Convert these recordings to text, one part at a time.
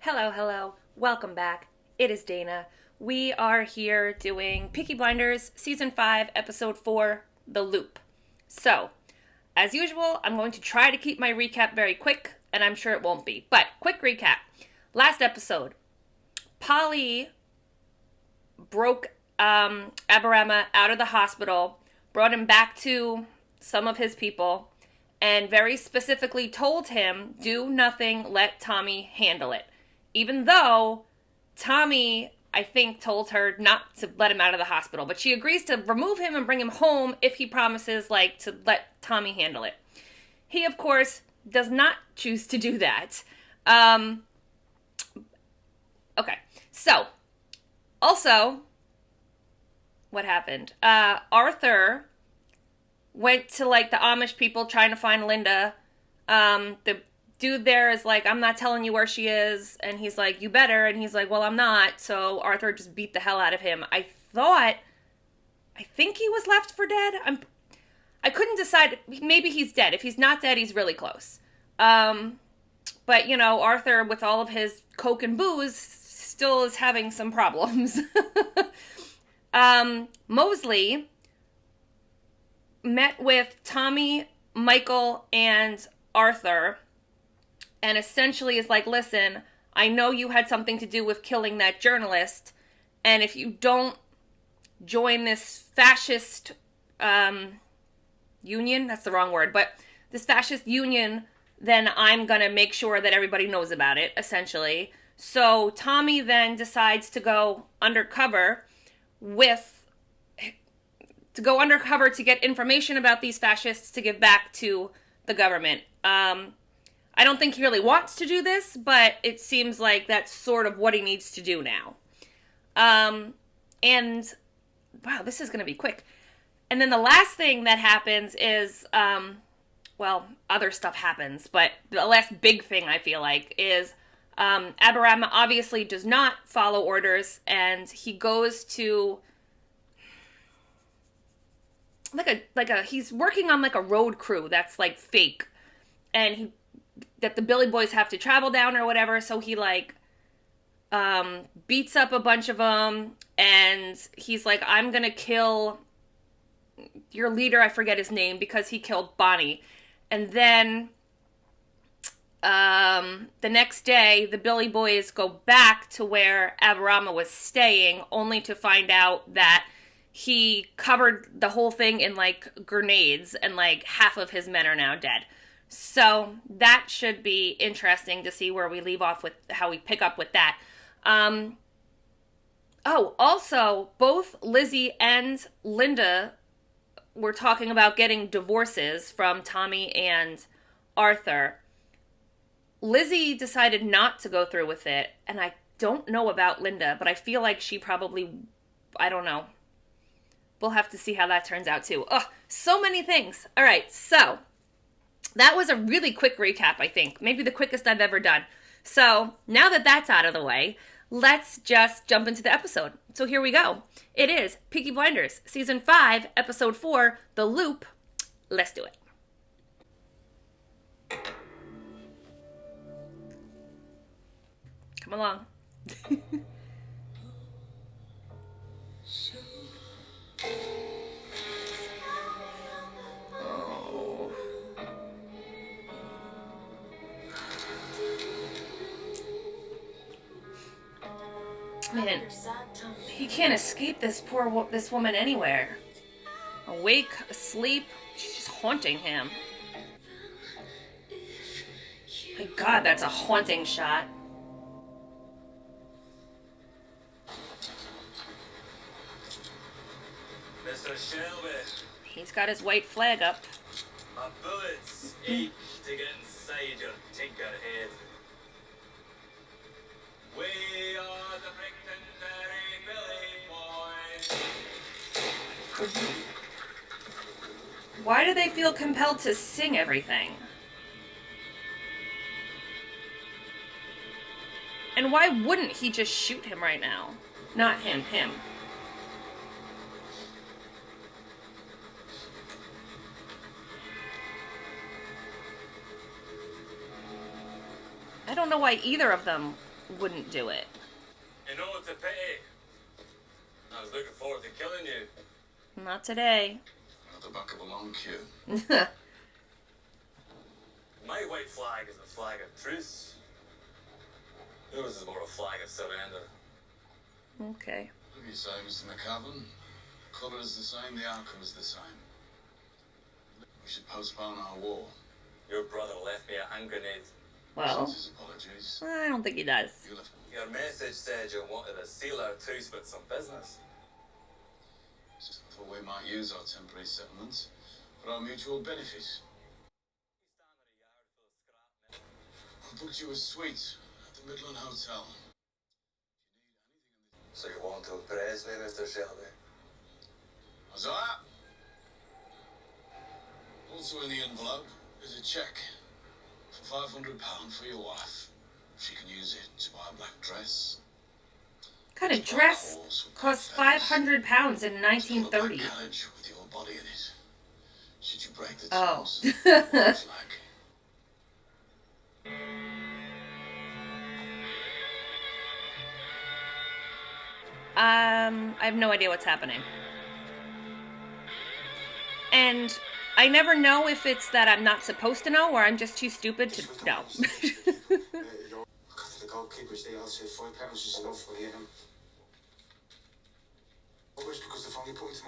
Hello, hello. Welcome back. It is Dana. We are here doing Peaky Blinders Season 5, Episode 4, The Loop. So, as usual, I'm going to try to keep my recap very quick, and I'm sure it won't be. But, quick recap. Last episode, Polly broke Aberama out of the hospital, brought him back to some of his people, and very specifically told him, do nothing, let Tommy handle it. Even though Tommy, I think, told her not to let him out of the hospital. But she agrees to remove him and bring him home if he promises, to let Tommy handle it. He, of course, does not choose to do that. Okay. So, also, what happened? Arthur went to, the Amish people trying to find Linda. The dude there is like, I'm not telling you where she is. And he's like, you better. And he's like, well, I'm not. So Arthur just beat the hell out of him. I think he was left for dead. I couldn't decide. Maybe he's dead. If he's not dead, he's really close. But, Arthur, with all of his coke and booze, still is having some problems. Mosley met with Tommy, Michael, and Arthur, and essentially is like, listen, I know you had something to do with killing that journalist, and if you don't join this fascist union, that's the wrong word, but this fascist union, then I'm gonna make sure that everybody knows about it, essentially. So Tommy then decides to go undercover to get information about these fascists to give back to the government. I don't think he really wants to do this, but it seems like that's sort of what he needs to do now. And, wow, this is going to be quick. And then the last thing that happens is, other stuff happens, but the last big thing I feel like is Aberama obviously does not follow orders, and he goes to he's working on a road crew that's fake, and that the Billy Boys have to travel down or whatever, so he beats up a bunch of them, and he's like, I'm gonna kill your leader, I forget his name, because he killed Bonnie. And then the next day, the Billy Boys go back to where Aberama was staying, only to find out that he covered the whole thing in grenades, and half of his men are now dead. So that should be interesting to see where we leave off with how we pick up with that. Also, both Lizzie and Linda were talking about getting divorces from Tommy and Arthur. Lizzie decided not to go through with it, and I don't know about Linda, but I feel like she probably, I don't know. We'll have to see how that turns out too. Ugh, so many things. All right, so that was a really quick recap, I think. Maybe the quickest I've ever done. So now that that's out of the way, let's just jump into the episode. So here we go. It is Peaky Blinders, Season 5, Episode 4, The Loop. Let's do it. Come along. Man, he can't escape this woman anywhere. Awake, asleep, she's just haunting him. My God, that's a haunting shot. Mr. Shelby. He's got his white flag up. My bullets ache to get inside your tinker head. We are the Brickton-Derry Billy Boys. Why do they feel compelled to sing everything? And why wouldn't he just shoot him right now? Not him, him. I don't know why either of them wouldn't do it. You know it's a pity. I was looking forward to killing you. Not today. At the back of a long queue. My white flag is a flag of truce. Yours is more a flag of surrender. Okay. What do you say, Mr. McCavan? The colour is the same, the outcome is the same. We should postpone our war. Your brother left me a hand grenade. Well, His apologies. I don't think he does. You left. Your message said you wanted to seal our truce with some business. I thought we might use our temporary settlements for our mutual benefit. I booked you a suite at the Midland Hotel. So you want to impress me, Mr. Shelby? Huzzah! Also in the envelope is a cheque for £500 for your wife. She can use it to buy a black dress. What kind of dress costs £500 in It's got a 1930? black carriage with your body in it. Should you break the Oh. terms, white flag. I have no idea what's happening. And I never know if it's that I'm not supposed to know or I'm just too stupid to know. I got to the goalkeepers, they all said £5 is enough for you. Always because they've only put into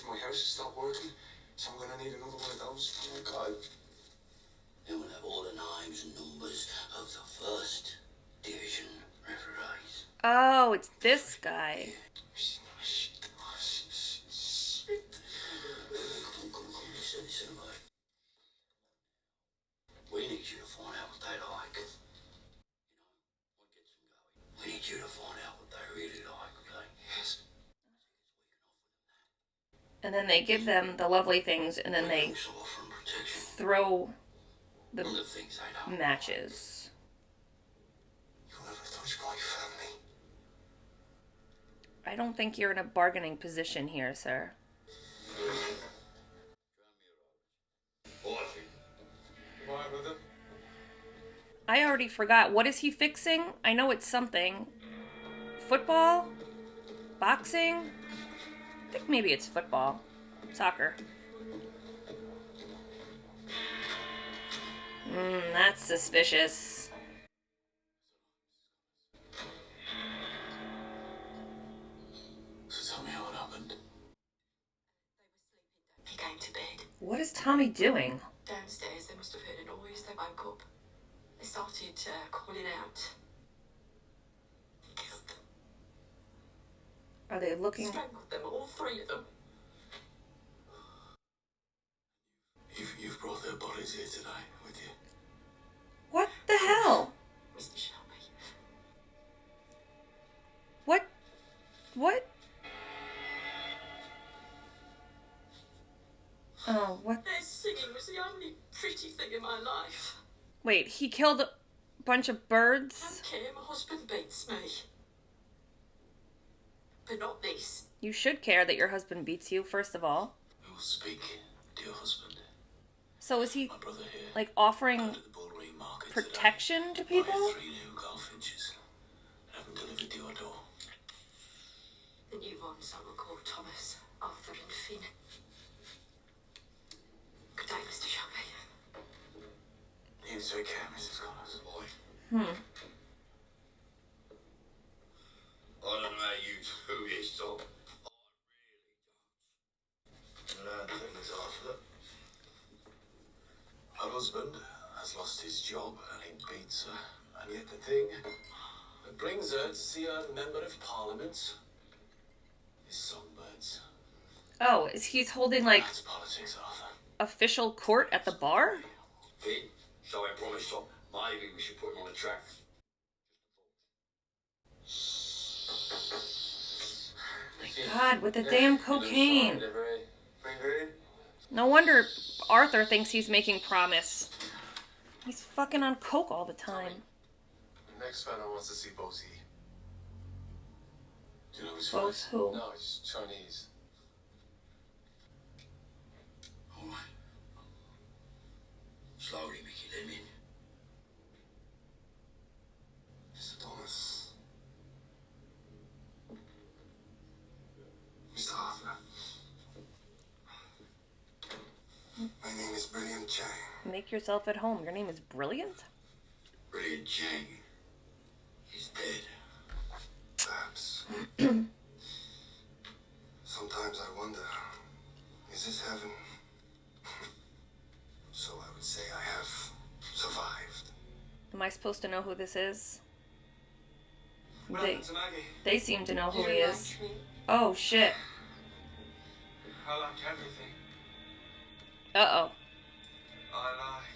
my house to stop working, so I'm gonna need another one of those. Oh my God. They will have all the names and numbers of the first division referees. Oh, it's this guy. Shit. Come, listen, mate. We need you to find out what they like. What gets them going? We need you to find out what they really like, okay? Yes. And then they give them the lovely things and then they Also offering protection. throw the One of the things they don't. matches. You'll never touch my family. I don't think you're in a bargaining position here, sir. Why, brother? I already forgot. What is he fixing? I know it's something. Football? Boxing? I think maybe it's football. Soccer. That's suspicious. So tell me how it happened. He came to bed. What is Tommy doing? Downstairs, they must have heard a noise. They woke up. They started calling out. He killed them. Are they looking? Strangled them, all three of them. You've brought their bodies here today with you. What the hell? Mr. Shelby. What? What? Oh, what? Their singing was the only pretty thing in my life. Wait, he killed a bunch of I birds? don't care, my husband beats me. But not this. You should care that your husband beats you, first of all. We will speak to your husband. So is he, My brother here. like, offering Out at the Bullring Market protection to today. people? Buy 3 new goldfinches and have them delivered to your door. The new ones I will call Thomas, Arthur and Finn. Good day, Mr. Shelby. You take care, Mrs. Connors. Boy. I don't know you two is, Tom. I really don't. Learn things, Arthur. Her husband has lost his job and he beats her. And yet the thing that brings her to see her member of parliament is songbirds. Oh, he's holding, like, That's politics, Arthur. official court at the bar? Finn, so I promised Tom, maybe we should put him on a track. God, with the damn cocaine. No wonder Arthur thinks he's making promise. He's fucking on coke all the time. Next fella wants to see Bosie. Do you know his Both face? who? No, he's Chinese. All right. Slowly, Mickey, let him in. Mr. Thomas. Chang. Make yourself at home. Your name is Brilliant? Brilliant Chang. He's dead. Perhaps. Sometimes I wonder, is this heaven? So I would say I have survived. Am I supposed to know who this is? What happened to Maggie? They seem to know who You he is. like me? Oh, shit. I like everything. Uh-oh. I like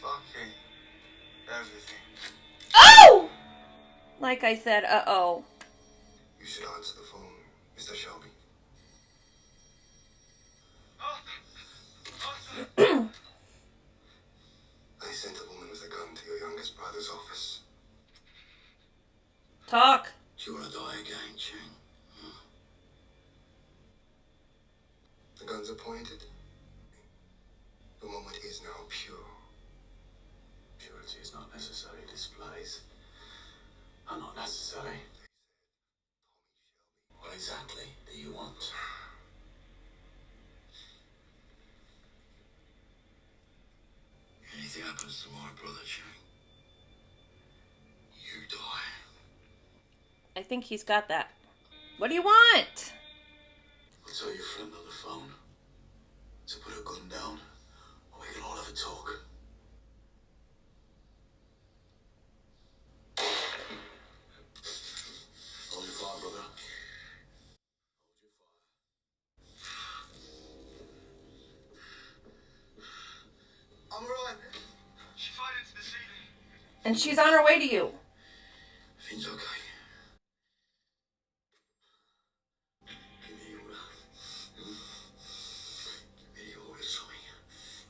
fucking everything. Oh! Like I said, uh-oh. You should answer the phone, Mr. Shelby. I sent a woman with a gun to your youngest brother's office. Talk. Do you want to die again, Chang? The guns are pointed. The moment is now pure. Purity is not necessary. Displays are not necessary. What exactly do you want? Anything happens to my brother, Chang, you die. I think he's got that. What do you want? I'll tell your friend on the phone to put a gun down, or we can all have a talk. Hold your fire, brother. Hold your fire. I'm alright. She fired into the ceiling. And she's on her way to you. Everything's okay. Give me your orders, Tommy.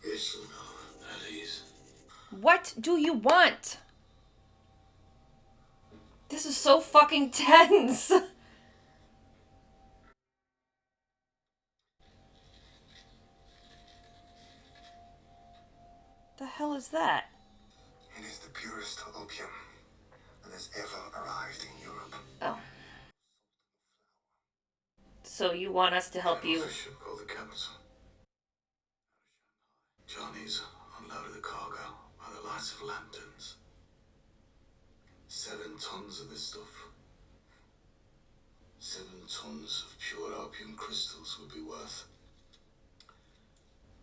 Yes or no? At ease. What do you want? This is so fucking tense. The hell is that? It is the purest opium that has ever arrived in Europe. Oh. So you want us to help you? A ship called the Capital. Johnny's unloaded the cargo by the lights of lanterns. 7 tons of this stuff. 7 tons of pure opium crystals would be worth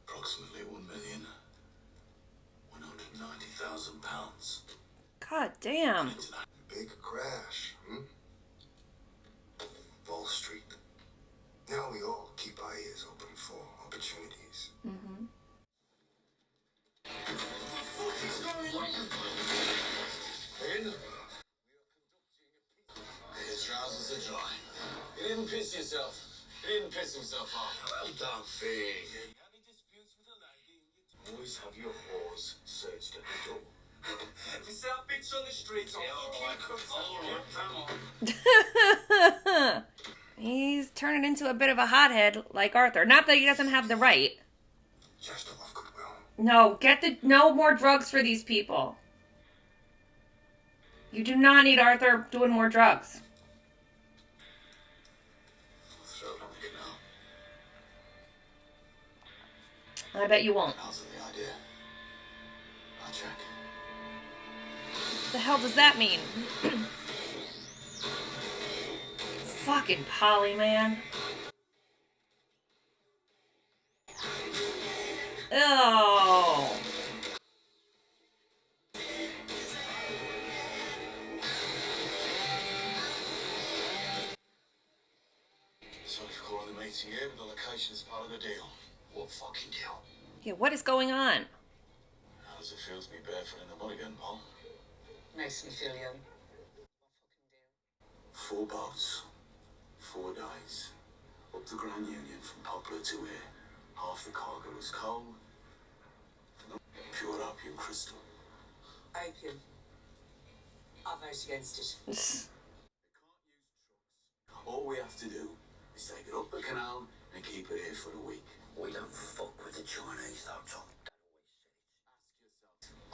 approximately £1,190,000. God damn. Big crash, Wall Street. Now we all keep our ears open for opportunities. Mm-hmm. His trousers are dry. You didn't piss yourself. He didn't piss himself off. Well done, Fig. Any disputes with a lady? Always have your whores searched at the door. If you see that bitch on the streets, I'll fucking come. He's turning into a bit of a hothead like Arthur. Not that he doesn't have the right. Just of goodwill. No, no more drugs for these people. You do not need Arthur doing more drugs. Throw it on the canal. I bet you won't. How's the idea? I'll check. What the hell does that mean? Fucking Polly, man. Oh. Sorry for calling the meeting here, but the location is part of the deal. What fucking deal? Yeah, what is going on? How does it feel to be barefoot in the mud again, Paul? Makes me feel young. 4 boats, 4 days, up the Grand Union from Poplar to here. Half the cargo was coal, pure opium crystal. Opium. I vote against it. All we have to do is take it up the canal and keep it here for a week. We don't fuck with the Chinese, though, Tom.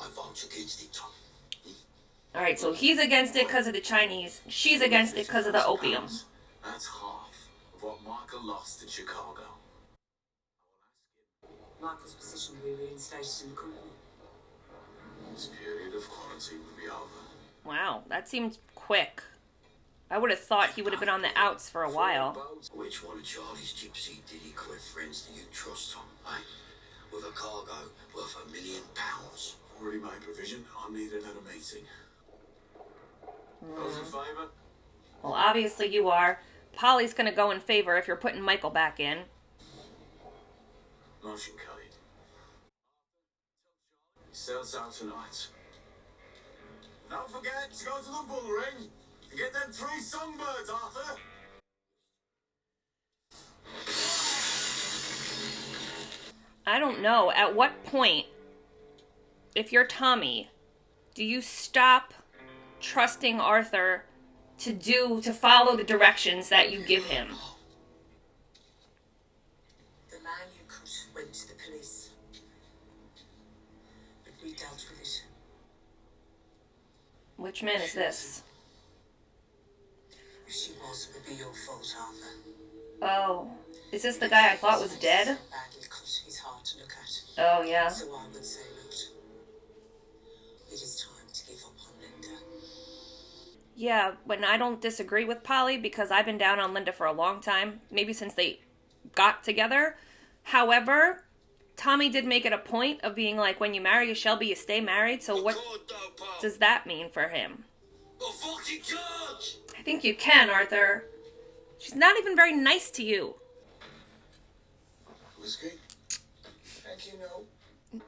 I vote against it, Tom. Alright, so he's against it because of the Chinese. She's against it because of the opium. That's half of what Michael lost in Chicago. Michael's position will be reinstated in the company. This period of quarantine will be over. Wow, that seemed quick. I would have thought he would have been on the outs for a while. Which one of Charlie's gypsy diddy-quit friends do you trust, Tom, eh? With a cargo worth £1 million. Already made provision. I need another meeting. Those in favour? Well, obviously you are. Polly's gonna go in favor if you're putting Michael back in. Motion carried. He sells out tonight. Don't forget to go to the bull ring and get them 3 songbirds, Arthur. I don't know. At what point, if you're Tommy, do you stop trusting Arthur to follow the directions that you give him? The man you cut went to the police. But we dealt with it. Which man is this? If she was, it would be your fault, Arthur. Oh, is this the guy I thought was dead? Badly cut. He's hard to look at. Oh, yeah. So I would say, look, it is time to give up on Linda. Yeah, when I don't disagree with Polly because I've been down on Linda for a long time, maybe since they got together. However, Tommy did make it a point of being like, when you marry a Shelby, you stay married. So what does that mean for him? Oh, fucking judge! I think you can, Arthur. She's not even very nice to you. Whiskey? Thank you, no.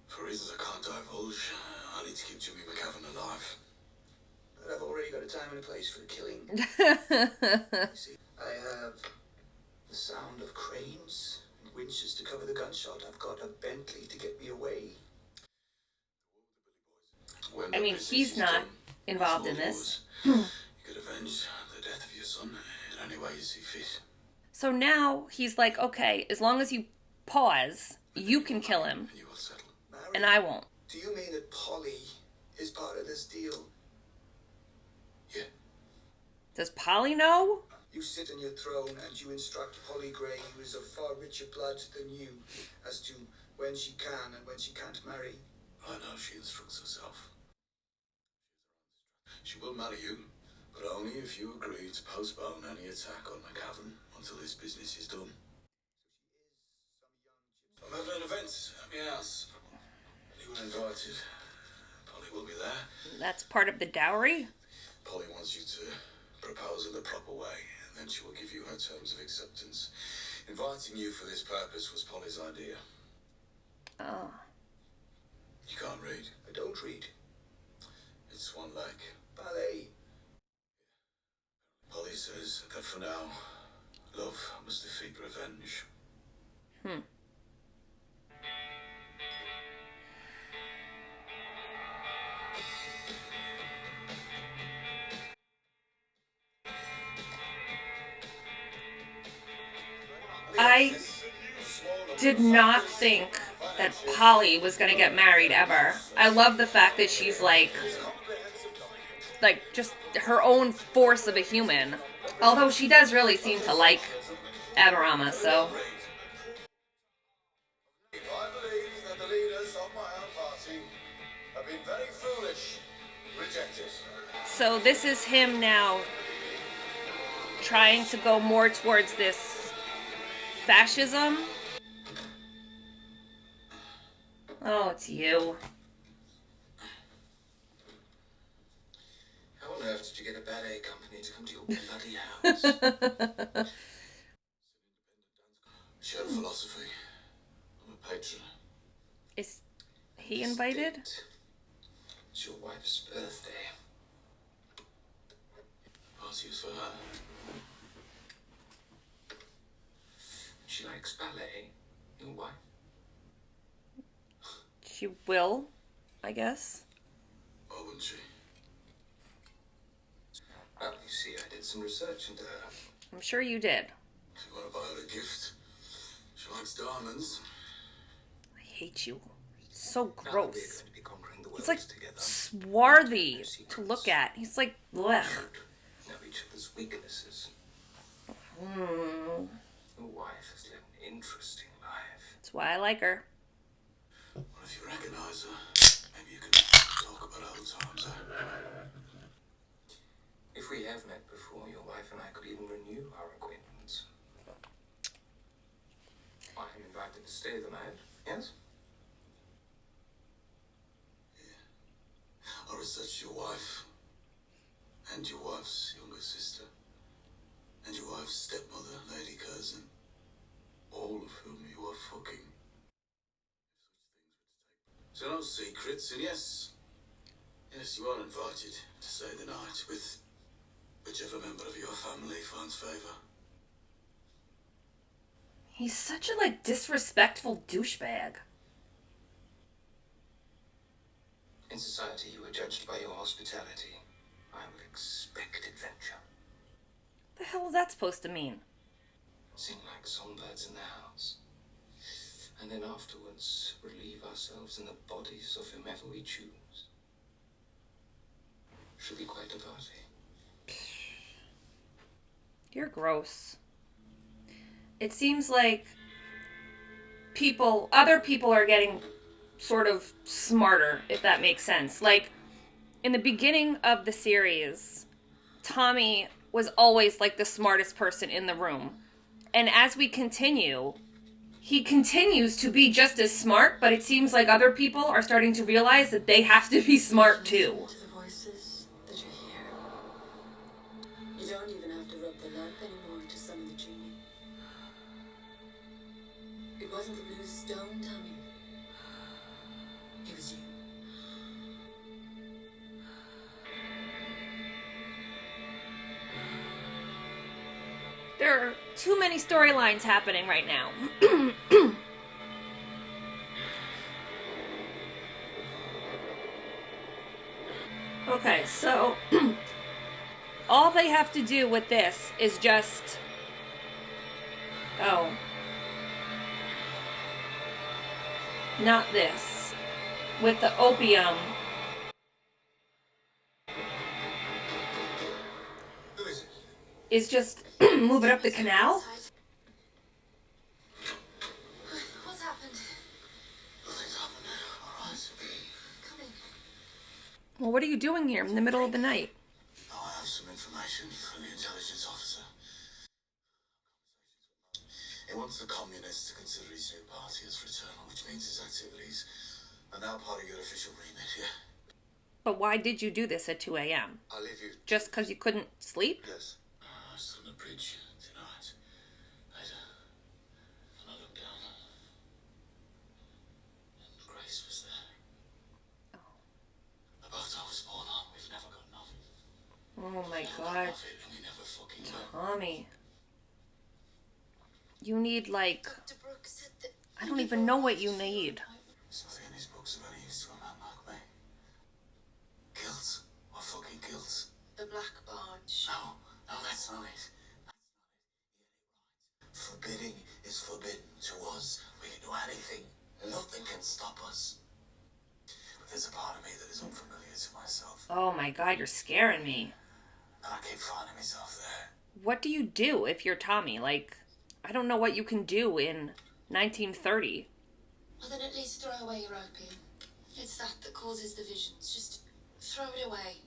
For reasons I can't divulge, I need to keep Jimmy McCavan alive. But I've already got a time and a place for the killing. You see, I have the sound of cranes and winches to cover the gunshot. I've got a Bentley to get me away. When I the mean, business he's is not done, involved it's in all this. yours. You could avenge the death of your son in any way you see fit. So now he's like, okay, as long as you pause, you can kill him, And you will settle. Mary, and I won't. do you mean that Polly is part of this deal? Yeah. Does Polly know? You sit on your throne and you instruct Polly Gray, who is of far richer blood than you, as to when she can and when she can't marry. I know she instructs herself. She will marry you, but only if you agree to postpone any attack on McCavan until this business is done. I'm having an event at my house. Anyone invited? Polly will be there. That's part of the dowry? Polly wants you to propose in the proper way, and then she will give you her terms of acceptance. Inviting you for this purpose was Polly's idea. Oh. You can't read. I don't read. It's one leg. Ballet. Polly says that for now, love must defeat revenge. I did not think that Polly was gonna get married ever. I love the fact that she's like just her own force of a human. Although she does really seem to like Adorama, so. I believe that the leaders of my own party have been very foolish. Reject it. So this is him now trying to go more towards this fascism. Oh, it's you. How on earth did you get a ballet company to come to your bloody house? Shared philosophy. I'm a patron. Is he invited? It's your wife's birthday. Party is for her. She likes ballet. Your wife. She will, I guess. Why wouldn't she? Well, you see, I did some research into her. I'm sure you did. If you want to buy her a gift, she likes diamonds. I hate you. So Now that we're gross. going to be conquering the world He's like together. swarthy to look at. He's like, blech. Know each other's weaknesses. Hmm. Your wife has left me interesting life. That's why I like her. Well, if you recognize her, maybe you can talk about old times, If we have met before, your wife and I could even renew our acquaintance. I am invited to stay the night, yes? Or is that your wife? And your wife's younger sister? And your wife's stepmother, Lady Curzon? All of whom you are fucking. So no secrets, and yes, you are invited to stay the night with whichever member of your family finds favour. He's such a, like, disrespectful douchebag. In society, you are judged by your hospitality. I would expect adventure. What the hell is that supposed to mean? Sing like songbirds in the house. And then afterwards, relieve ourselves in the bodies of whomever we choose. Should be quite a party. You're gross. It seems like other people are getting sort of smarter, if that makes sense. Like, in the beginning of the series, Tommy was always, like, the smartest person in the room. And as we continue, he continues to be just as smart, but it seems like other people are starting to realize that they have to be smart too. To the voices that you hear. You don't even have to rub the lamp anymore to summon the genie. It wasn't the blue stone, Tommy. It was you. There are too many storylines happening right now. Okay, so all they have to do with this is just... Oh. Not this. With the opium. Who is it? Is just move it up the canal. What's happened? Nothing's happened. All right. Come in. Well, what are you doing here in the middle of the night? Now I have some information from the intelligence officer. He wants the communists to consider his new party as fraternal, which means his activities are now part of your official remit, yeah? But why did you do this at 2 a.m.? I'll leave you. Just because you couldn't sleep? Yes. I was on the bridge tonight. And I looked down. And Grace was there. Oh. The boat I was born on, we've never got enough. Oh my Never got god. enough, and we never fucking will. Tommy. You need, like... Dr. Brooks said that... I don't even know what you need. There's nothing in his books of any use to a man like me. Guilt? What fucking guilt? The Black Barge. No, that's not it. Forbidding is forbidden to us. We can do anything. Nothing can stop us. But there's a part of me that is unfamiliar to myself. Oh my god, you're scaring me. And I keep finding myself there. What do you do if you're Tommy? Like, I don't know what you can do in 1930. Well, then at least throw away your opium. It's that causes the visions. Just throw it away.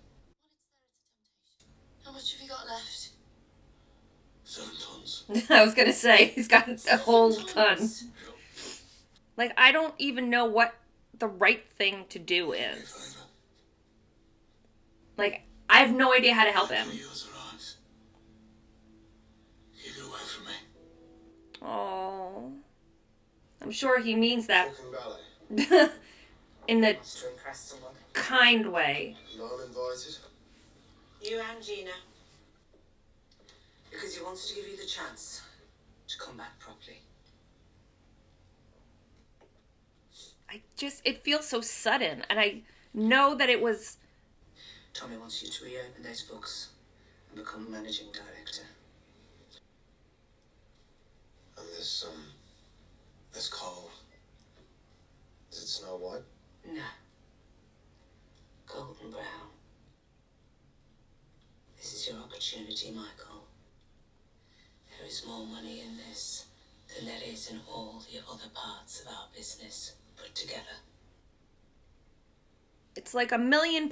How much have you got left? 7 tons. I was gonna say, he's got a whole ton. Like, I don't even know what the right thing to do is. Like, I have no idea how to help him. Yours are eyes. Keep it away from me. Oh. I'm sure he means that Fucking ballet. in the Wants to impress someone. kind way. Non-invited. You and Gina. Because he wants to give you the chance to come back properly. It feels so sudden, and I know that it was... Tommy wants you to reopen those books and become managing director. And this coal. Is it Snow White? No. Golden brown. This is your opportunity, Michael. There is more money in this than there is in all the other parts of our business put together. It's like £1 million.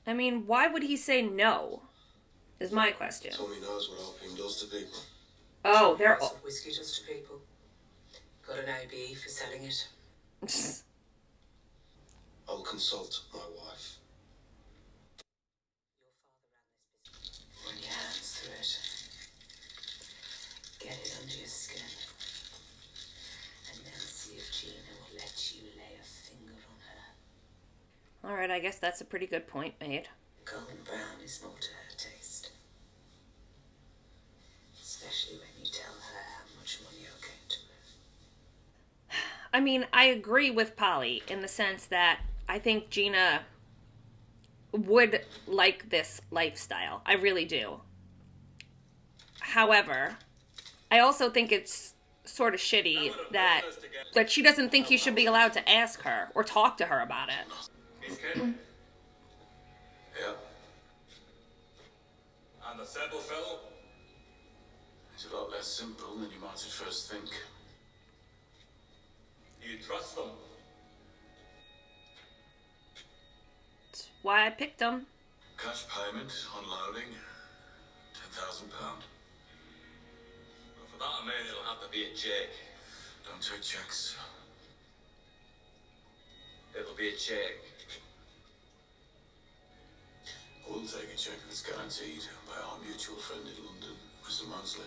I mean, why would he say no? Is my question. Tommy knows what opium does to people. Oh, they're That's what whiskey does to people. Got an ABE for selling it. I'll consult my wife. Your father ran this business. Run your hands through it. Get it under your skin. And then see if Gina will let you lay a finger on her. Alright, I guess that's a pretty good point made. Golden brown is more to her taste. Especially when you tell her how much money you're going to lose. I mean, I agree with Polly in the sense that I think Gina would like this lifestyle. I really do. However, I also think it's sort of shitty that she doesn't think he should be allowed to ask her or talk to her about it. Yeah. And the simple fellow? He's a lot less simple than you might at first think. You trust them? That's why I picked him. Cash payment, unloading, £10,000. Well, for that amount, it'll have to be a check. Don't take checks. It'll be a check. We'll take a check that's guaranteed by our mutual friend in London, Mr. Mosley.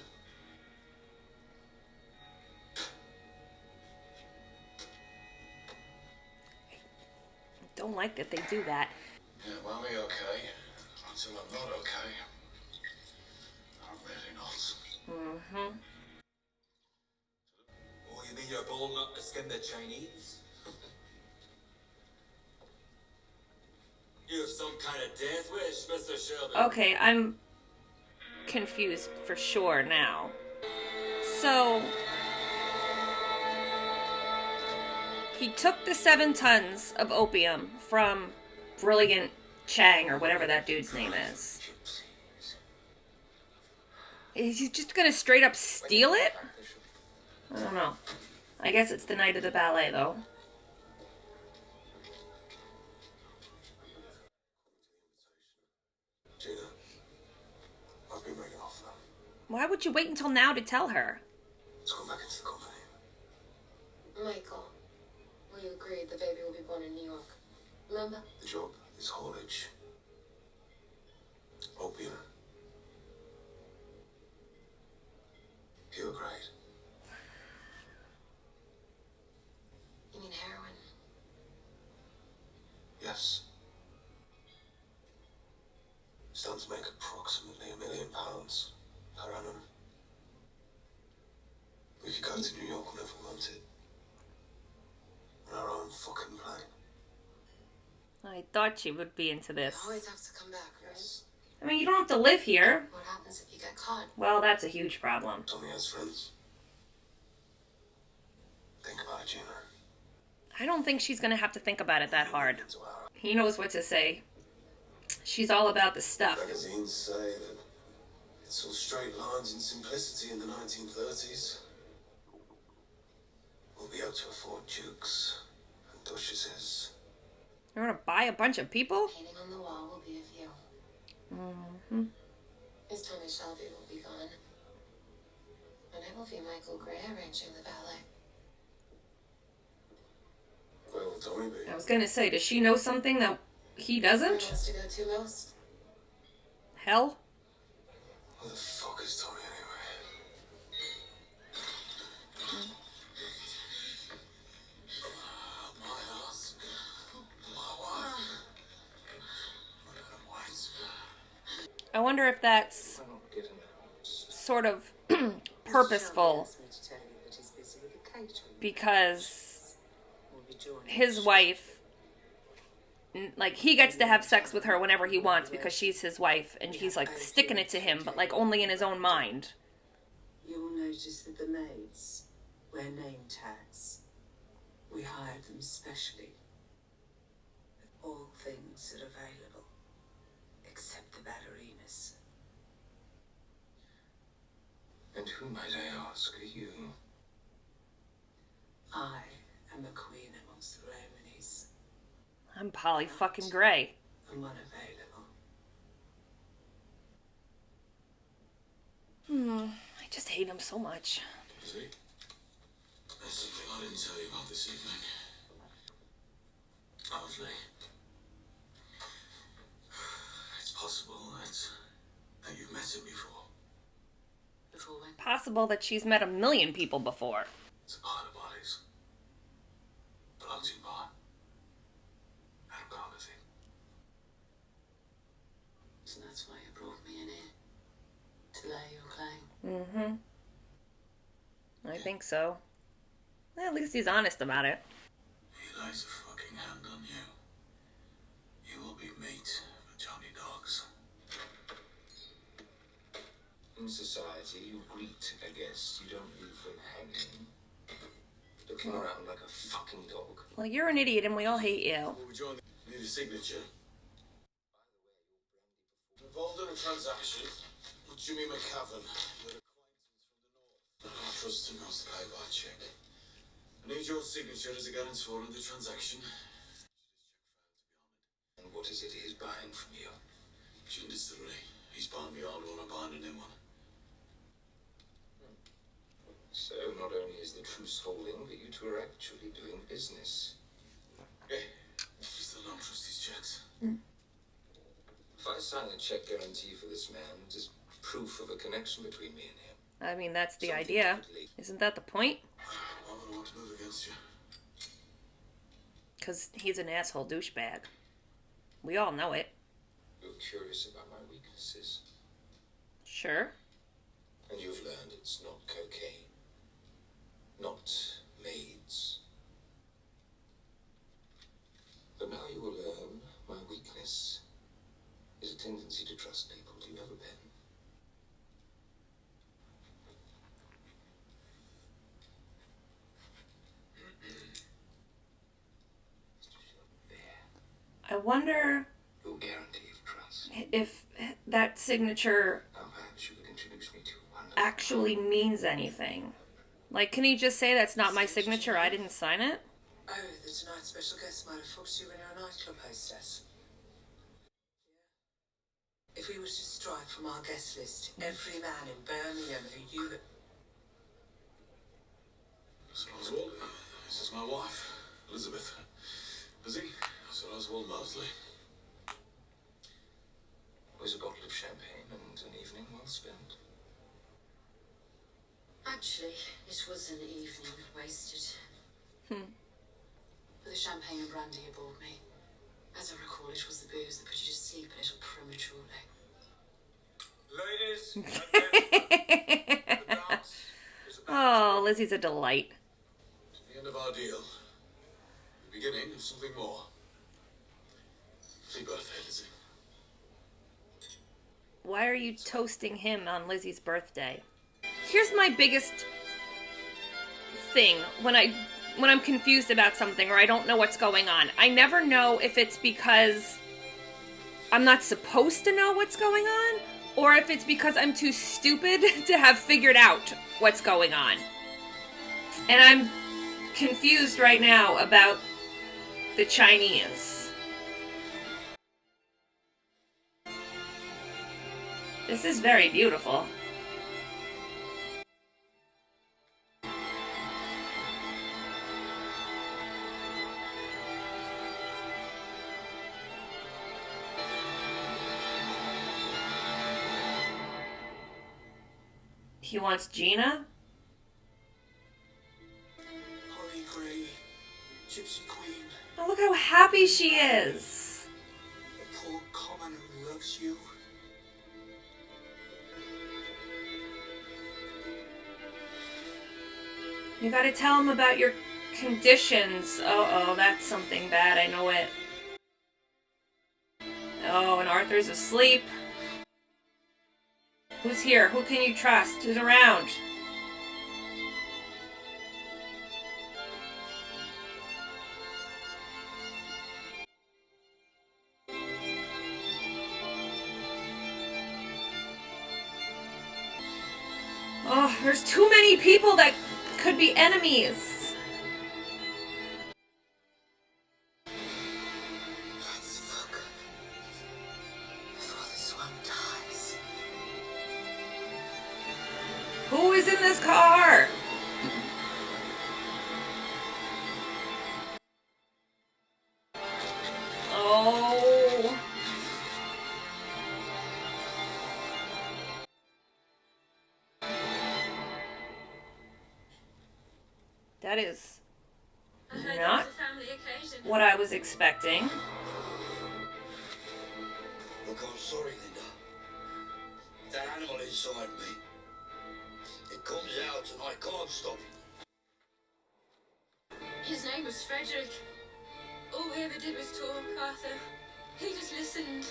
Don't like that they do that. Yeah, well, me okay. Until I'm not okay. I'm really not. Mm-hmm. Oh, you mean you're bold enough to skin the Chinese? You have some kind of death wish, Mr. Shelby. Okay, I'm confused for sure now. So, he took the 7 tons of opium from Brilliant Chang, or whatever that dude's name is. Is he just gonna straight up steal it? I don't know. I guess it's the night of the ballet, though. Gina, I've been making off now. Why would you wait until now to tell her? Let's go back into the company. Michael, we agreed the baby will be born in New York. Remember? The job is haulage. Opium. Pure grade. You mean heroin? Yes. Stands to make approximately £1 million per annum. We could go to New York whenever we wanted. On our own fucking plane. I thought she would be into this. You always have to come back, right? I mean, you don't have to live here. What happens if you get caught? Well, that's a huge problem. Tommy has friends. Think about it, Gina. I don't think she's gonna have to think about it that hard. Into our He knows what to say. She's all about the stuff. magazines say that it's all straight lines and simplicity in the 1930s. We'll be able to afford dukes and duchesses. You're gonna buy a bunch of people? Painting on the wall will be of you. Mm-hmm. Miss Tommy Shelby will be gone. And it will be Michael Gray arranging the ballet. Where will Tommy be? I was gonna say, does she know something that he Where doesn't? wants to go to most? Hell? Where the fuck is Tommy anyway? My house. My wife. I'm white. I wonder if that's sort of purposeful, Asked me to tell you that he's busy with the catering. because We'll be joining his wife, like, he gets to have sex with her whenever he wants because she's his wife, and he's like sticking it to him, but like only in his own mind. You'll notice that the maids wear name tags. We hired them specially. With all things are available, except the ballerinas. And who, might I ask, are you? I am a queen amongst the Romanies. I'm Polly fucking Gray. I'm unavailable. I just hate him so much. See? There's something I didn't tell you about this evening. Mosley. It's possible that you've met him before. Before when? Possible that she's met a million people before. It's a pile of bodies. Floating by. Out of Cardiff. So that's why you brought me in here? To lay your claim? I think so. Well, at least he's honest about it. He lays a fucking hand on you. You will be meat for Johnny Dogs. In society, you greet a guest. You don't leave them hanging. Looking around like a fucking dog. Well, you're an idiot and we all hate you. Will we join the... Need a signature. Involved in a transaction with Jimmy McCavan. With acquaintance from the north. I don't trust him else to pay by check. I need your signature as a guarantor in the transaction. And what is it he's buying from you? Gin distillery. He's buying me old one, I'm buying a new one. So not only is the truce holding, but you two are actually doing business. Yeah. You still don't trust his checks. If I sign a check guarantee for this man, it is proof of a connection between me and him. I mean, that's the Something idea. that could lead- Isn't that the point? Why would I want to move against you? Because he's an asshole douchebag. We all know it. You're curious about my weaknesses, Sure. and you've learned it's not cocaine, not maids. But now you will learn my weakness is a tendency to trust people. Do you have a pen? I wonder Your guarantee of trust. if that signature Now perhaps you could introduce me to one. actually means anything. Like, can he just say that's not my signature, I didn't sign it? Oh, the tonight's special guest might have fucked you when you're a nightclub hostess. If we were to strike from our guest list every man in Birmingham who you... Sir Oswald, this is my wife, Elizabeth. Busy? Sir Oswald Mosley. Was a bottle of champagne and an evening well spent. Actually, it was an evening wasted. But the champagne and brandy aboard me. As I recall, it was the booze that put you to sleep a little prematurely. Ladies and gentlemen, the dance is about Oh, Lizzie's a delight. the end of our deal. The beginning of something more. Happy birthday, Lizzie. Why are you toasting him on Lizzie's birthday? Here's my biggest thing when I'm confused about something or I don't know what's going on. I never know if it's because I'm not supposed to know what's going on or if it's because I'm too stupid to have figured out what's going on. And I'm confused right now about the Chinese. This is very beautiful. He wants Gina? Holly Gray, Gypsy Queen, Oh, look how happy she is. a poor commoner who loves you. You gotta tell him about your conditions. Oh, that's something bad. I know it. Oh, and Arthur's asleep. Who's here? Who can you trust? Who's around? Oh, There's too many people that could be enemies. Let's fuck before this one dies. Who is in this car? Oh. That is not what I was expecting. Look, I'm sorry, Linda. That animal inside me, it comes out and I can't stop it. His name was Frederick. All we ever did was talk, Arthur. He just listened.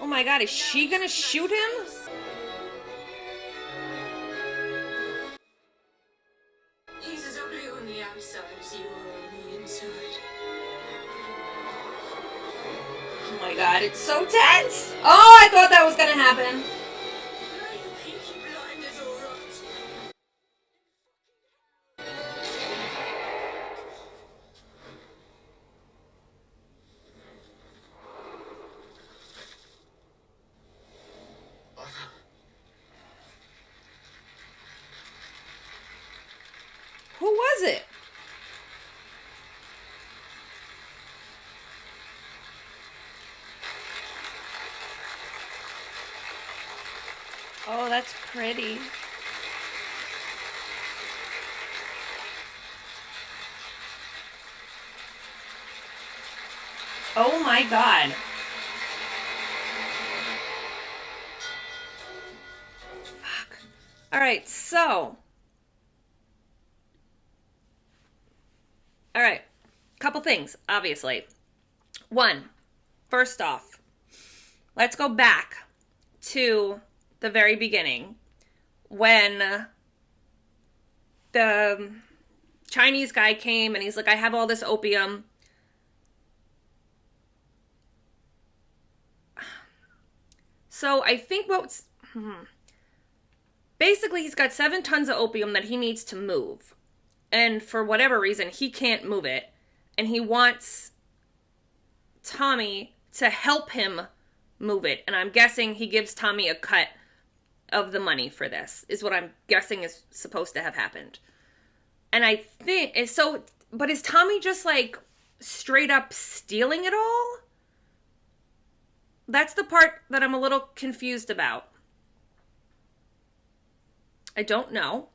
Oh my god, is she gonna shoot him? He's as ugly on the outside as you are on the inside. Oh my god, it's so tense! Oh, I thought that was gonna happen. Are you Peaky Blinders or rot? Who was it? Oh, that's pretty. Oh my god. Fuck. Alright, so. Alright. Couple things, obviously. One, first off, let's go back to the very beginning when the Chinese guy came and he's like, I have all this opium. So I think basically he's got 7 tons of opium that he needs to move. And for whatever reason, he can't move it. And he wants Tommy to help him move it. And I'm guessing he gives Tommy a cut of the money for this, is what I'm guessing is supposed to have happened. And I think, so, but is Tommy just like straight up stealing it all? That's the part that I'm a little confused about. I don't know.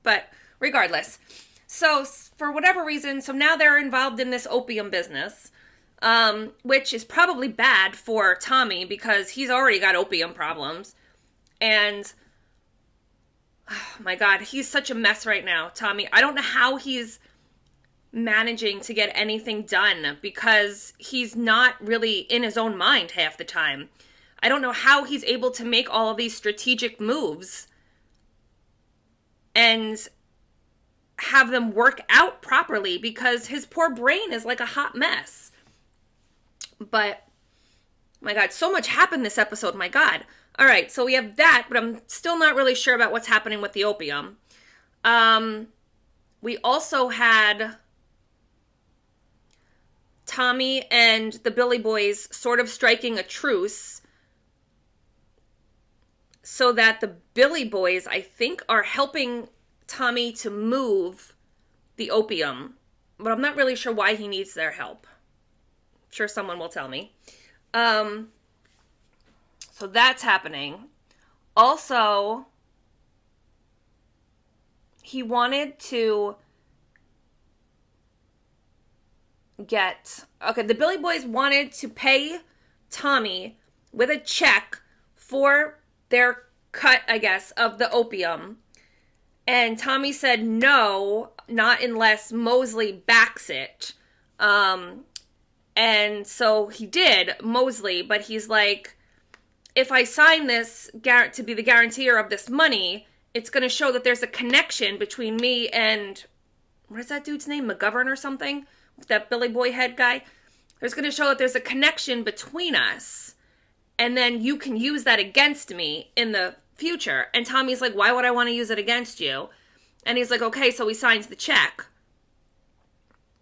But regardless. So for whatever reason, so now they're involved in this opium business, which is probably bad for Tommy because he's already got opium problems. And, oh my God, he's such a mess right now, Tommy. I don't know how he's managing to get anything done because he's not really in his own mind half the time. I don't know how he's able to make all of these strategic moves and have them work out properly because his poor brain is like a hot mess. But, my God, so much happened this episode, my God. All right, so we have that, but I'm still not really sure about what's happening with the opium. We also had Tommy and the Billy Boys sort of striking a truce so that the Billy Boys, I think, are helping Tommy to move the opium. But I'm not really sure why he needs their help. I'm sure someone will tell me. So that's happening. Also, he wanted to the Billy Boys wanted to pay Tommy with a check for their cut, I guess, of the opium. And Tommy said no, not unless Mosley backs it. And so he did, Mosley, but he's like, if I sign this to be the guarantor of this money, it's going to show that there's a connection between me and, what is that dude's name? McGovern or something? That Billy Boy head guy. There's going to show that there's a connection between us. and then you can use that against me in the future. And Tommy's like, why would I want to use it against you? And he's like, okay, so he signs the check.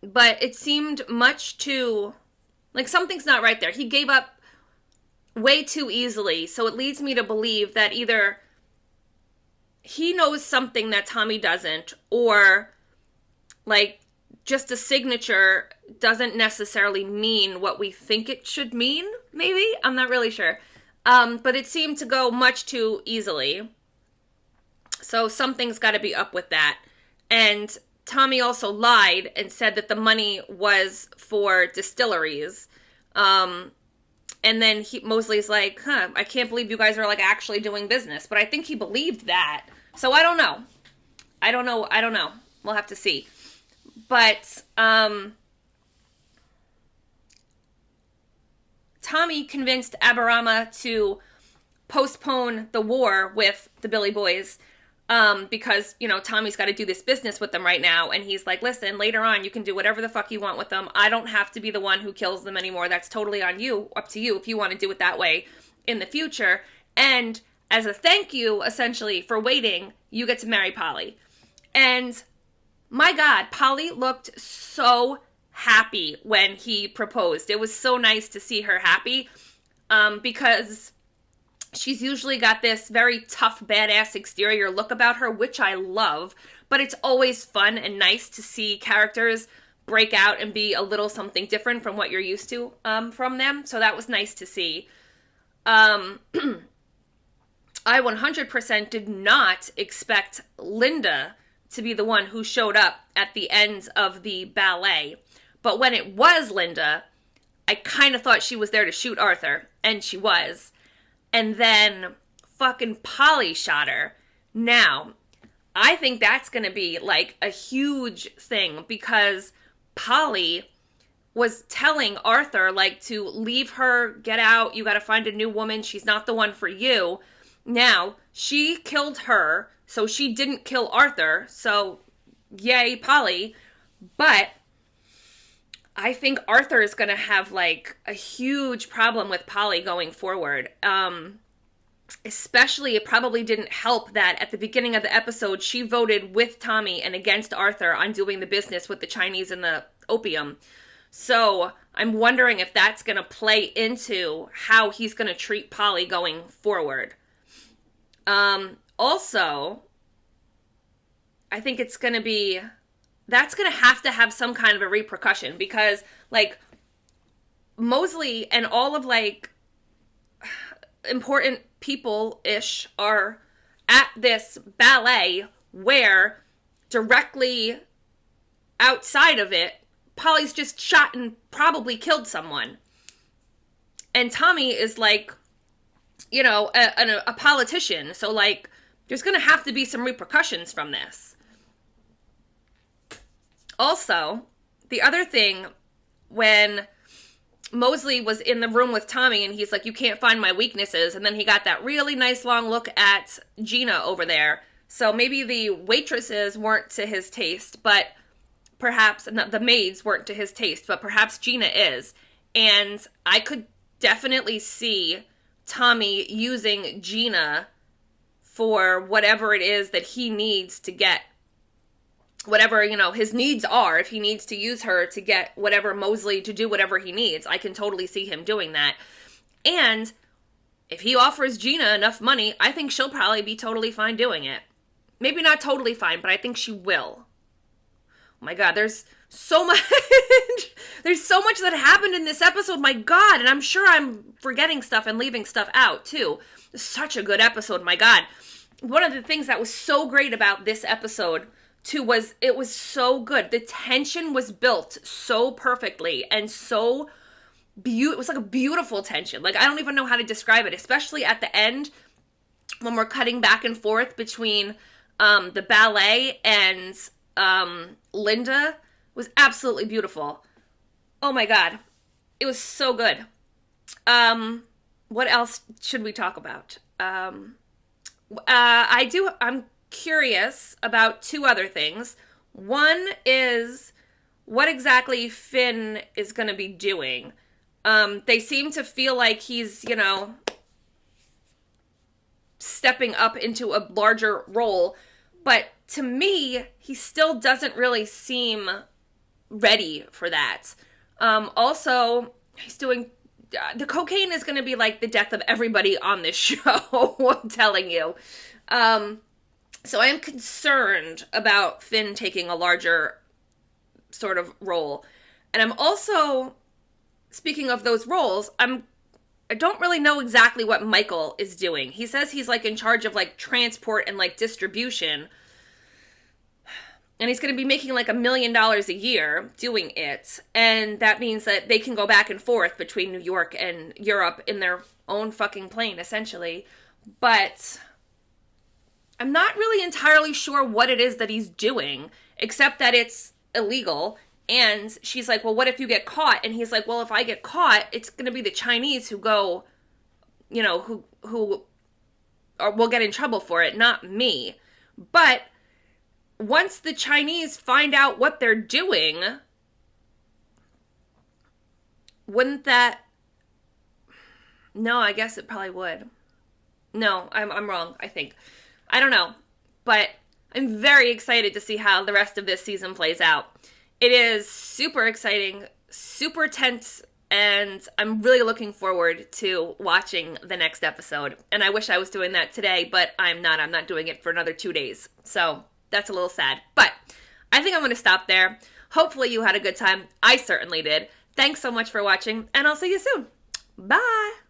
But it seemed much too, like, something's not right there. He gave up way too easily. So it leads me to believe that either he knows something that Tommy doesn't, or, like, just a signature doesn't necessarily mean what we think it should mean, maybe? I'm not really sure. But it seemed to go much too easily. So something's got to be up with that. And Tommy also lied and said that the money was for distilleries. And then Mosley's like, I can't believe you guys are, like, actually doing business. But I think he believed that. So I don't know. I don't know. We'll have to see. But Tommy convinced Aberama to postpone the war with the Billy Boys because, you know, Tommy's got to do this business with them right now. And he's like, listen, later on, you can do whatever the fuck you want with them. I don't have to be the one who kills them anymore. That's totally on you, up to you if you want to do it that way in the future. And as a thank you, essentially, for waiting, you get to marry Polly. And my God, Polly looked so happy when he proposed. It was so nice to see her happy because she's usually got this very tough, badass exterior look about her, which I love. But it's always fun and nice to see characters break out and be a little something different from what you're used to from them. So that was nice to see. I 100% did not expect Linda to be the one who showed up at the end of the ballet. But when it was Linda, I kind of thought she was there to shoot Arthur, and she was. And then fucking Polly shot her. Now, I think that's going to be, like, a huge thing, because Polly was telling Arthur, like, to leave her, get out, you got to find a new woman, she's not the one for you. Now, she killed her, so she didn't kill Arthur, so yay, Polly. But I think Arthur is going to have, like, a huge problem with Polly going forward. Especially, it probably didn't help that at the beginning of the episode, she voted with Tommy and against Arthur on doing the business with the Chinese and the opium. So I'm wondering if that's going to play into how he's going to treat Polly going forward. Also, I think it's going to be, that's going to have some kind of a repercussion, because, like, Mosley and all of, like, important people-ish are at this ballet where directly outside of it, Polly's just shot and probably killed someone. And Tommy is, like, you know, a politician. So, like, there's going to have to be some repercussions from this. Also, the other thing, when Mosley was in the room with Tommy and he's like, you can't find my weaknesses. And then he got that really nice long look at Gina over there. So maybe the waitresses weren't to his taste, but perhaps the maids weren't to his taste, but perhaps Gina is. And I could definitely see Tommy using Gina for whatever it is that he needs to get, whatever, you know, his needs are. If he needs to use her to get whatever Mosley to do whatever he needs, I can totally see him doing that. And if he offers Gina enough money, I think she'll probably be totally fine doing it. Maybe not totally fine, but I think she will. Oh my God, there's so much. There's so much that happened in this episode, my God. And I'm sure I'm forgetting stuff and leaving stuff out, too. Such a good episode, my God. One of the things that was so great about this episode, too, was it was so good. The tension was built so perfectly and so it was like a beautiful tension. Like, I don't even know how to describe it, especially at the end when we're cutting back and forth between the ballet and Linda. Was absolutely beautiful. Oh my God. It was so good. What else should we talk about? I'm curious about two other things. One is what exactly Finn is going to be doing. They seem to feel like he's, you know, stepping up into a larger role. But to me, he still doesn't really seem ready for that. Also, he's doing... the cocaine is going to be like the death of everybody on this show, I'm telling you. So I am concerned about Finn taking a larger sort of role. And I'm also, speaking of those roles, I don't really know exactly what Michael is doing. He says he's like in charge of like transport and like distribution. And he's going to be making like $1 million a year doing it. And that means that they can go back and forth between New York and Europe in their own fucking plane, essentially. But I'm not really entirely sure what it is that he's doing, except that it's illegal. And she's like, well, what if you get caught? And he's like, well, if I get caught, it's going to be the Chinese who go, you know, who will get in trouble for it, not me. But once the Chinese find out what they're doing, wouldn't that... No, I guess it probably would. No, I'm wrong, I think. I don't know. But I'm very excited to see how the rest of this season plays out. It is super exciting, super tense, and I'm really looking forward to watching the next episode. And I wish I was doing that today, but I'm not. I'm not doing it for another 2 days. So that's a little sad. But I think I'm going to stop there. Hopefully you had a good time. I certainly did. Thanks so much for watching, and I'll see you soon. Bye!